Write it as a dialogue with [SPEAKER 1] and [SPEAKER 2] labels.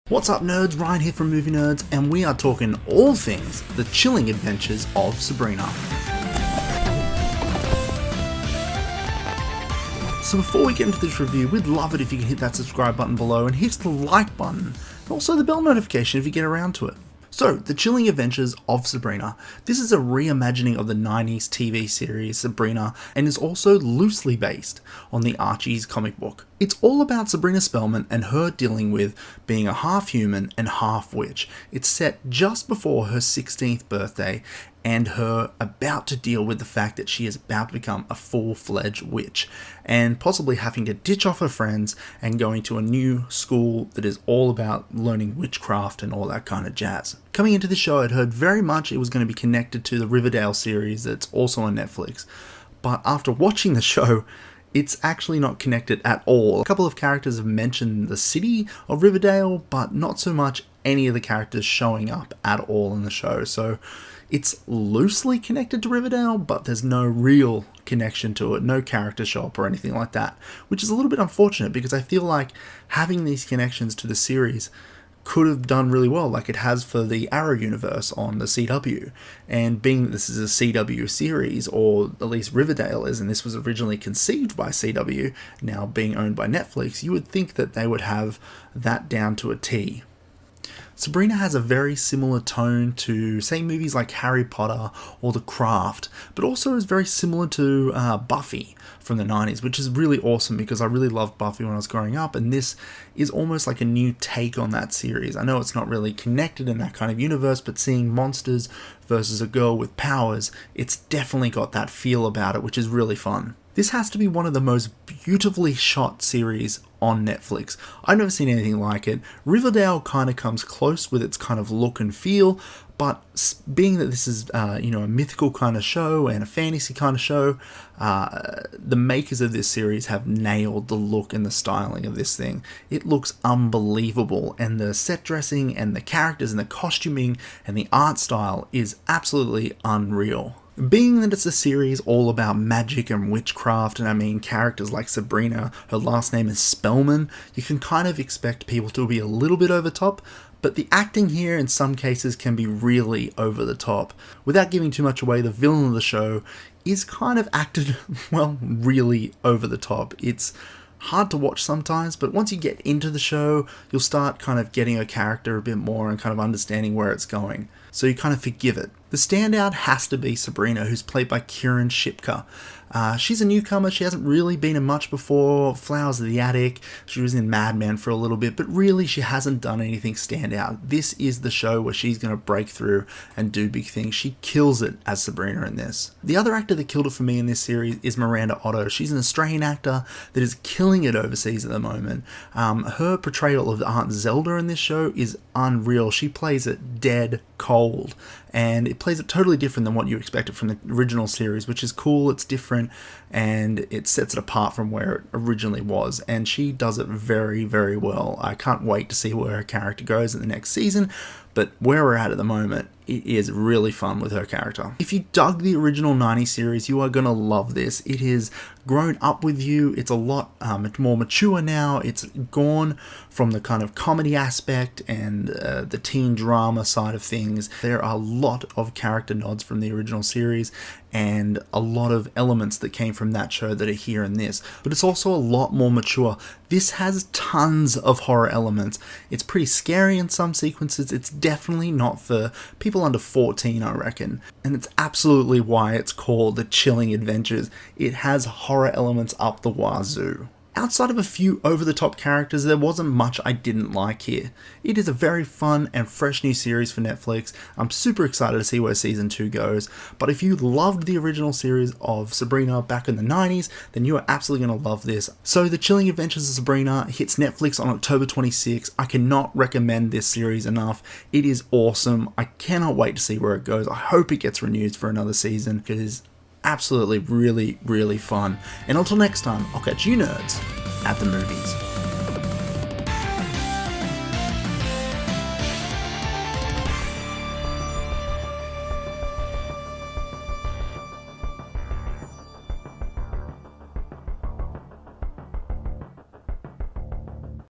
[SPEAKER 1] What's up nerds, Ryan here from Movie Nerds, and we are talking all things the chilling adventures of Sabrina. So before we get into this review, we'd love it if you can hit that subscribe button below and hit the like button, and also the bell notification if you get around to it. So, The Chilling Adventures of Sabrina. This is a reimagining of the 90s TV series Sabrina and is also loosely based on the Archie's comic book. It's all about Sabrina Spellman and her dealing with being a half human and half witch. It's set just before her 16th birthday and her about to deal with the fact that she is about to become a full-fledged witch and possibly having to ditch off her friends and going to a new school that is all about learning witchcraft and all that kind of jazz. Coming into the show, I'd heard very much it was going to be connected to the Riverdale series that's also on Netflix, but after watching the show, it's actually not connected at all. A couple of characters have mentioned the city of Riverdale, but not so much any of the characters showing up at all in the show. So it's loosely connected to Riverdale, but there's no real connection to it, no character show up or anything like that, which is a little bit unfortunate because I feel like having these connections to the series could have done really well, like it has for the Arrow universe on the CW. And being that this is a CW series, or at least Riverdale is, and this was originally conceived by CW, now being owned by Netflix, you would think that they would have that down to a T. Sabrina has a very similar tone to, say, movies like Harry Potter or The Craft, but also is very similar to Buffy from the 90s, which is really awesome because I really loved Buffy when I was growing up, and this is almost like a new take on that series. I know it's not really connected in that kind of universe, but seeing monsters versus a girl with powers, it's definitely got that feel about it, which is really fun. This has to be one of the most beautifully shot series on Netflix. I've never seen anything like it. Riverdale kind of comes close with its kind of look and feel, but being that this is a mythical kind of show and a fantasy kind of show, the makers of this series have nailed the look and the styling of this thing. It looks unbelievable, and the set dressing and the characters and the costuming and the art style is absolutely unreal. Being that it's a series all about magic and witchcraft, and I mean characters like Sabrina, her last name is Spellman, you can kind of expect people to be a little bit over top, but the acting here in some cases can be really over the top. Without giving too much away, the villain of the show is kind of acted, well, really over the top. It's hard to watch sometimes, but once you get into the show, you'll start kind of getting a character a bit more and kind of understanding where it's going. So you kind of forgive it. The standout has to be Sabrina, who's played by Kieran Shipka. She's a newcomer, she hasn't really been in much before. Flowers of the Attic, she was in Mad Men for a little bit, but really she hasn't done anything stand out. This is the show where she's going to break through and do big things. She kills it as Sabrina in this. The other actor that killed it for me in this series is Miranda Otto. She's an Australian actor that is killing it overseas at the moment. Her portrayal of Aunt Zelda in this show is unreal. She plays it dead cold, and it plays it totally different than what you expected from the original series, which is cool, it's different, and it sets it apart from where it originally was, and she does it very, very well. I can't wait to see where her character goes in the next season, but where we're at the moment, it is really fun with her character. If you dug the original 90s series, you are going to love this. It has grown up with you. It's a lot more mature now. It's gone from the kind of comedy aspect and the teen drama side of things. There are a lot of character nods from the original series and a lot of elements that came from that show that are here in this. But it's also a lot more mature. This has tons of horror elements. It's pretty scary in some sequences. It's definitely not for people under 14, I reckon. And it's absolutely why it's called The Chilling Adventures. It has horror elements up the wazoo. Outside of a few over-the-top characters, there wasn't much I didn't like here. It is a very fun and fresh new series for Netflix. I'm super excited to see where season 2 goes, but if you loved the original series of Sabrina back in the 90s, then you are absolutely going to love this. So The Chilling Adventures of Sabrina hits Netflix on October 26. I cannot recommend this series enough. It is awesome. I cannot wait to see where it goes. I hope it gets renewed for another season. It is absolutely really, really fun. And until next time, I'll catch you nerds at the movies.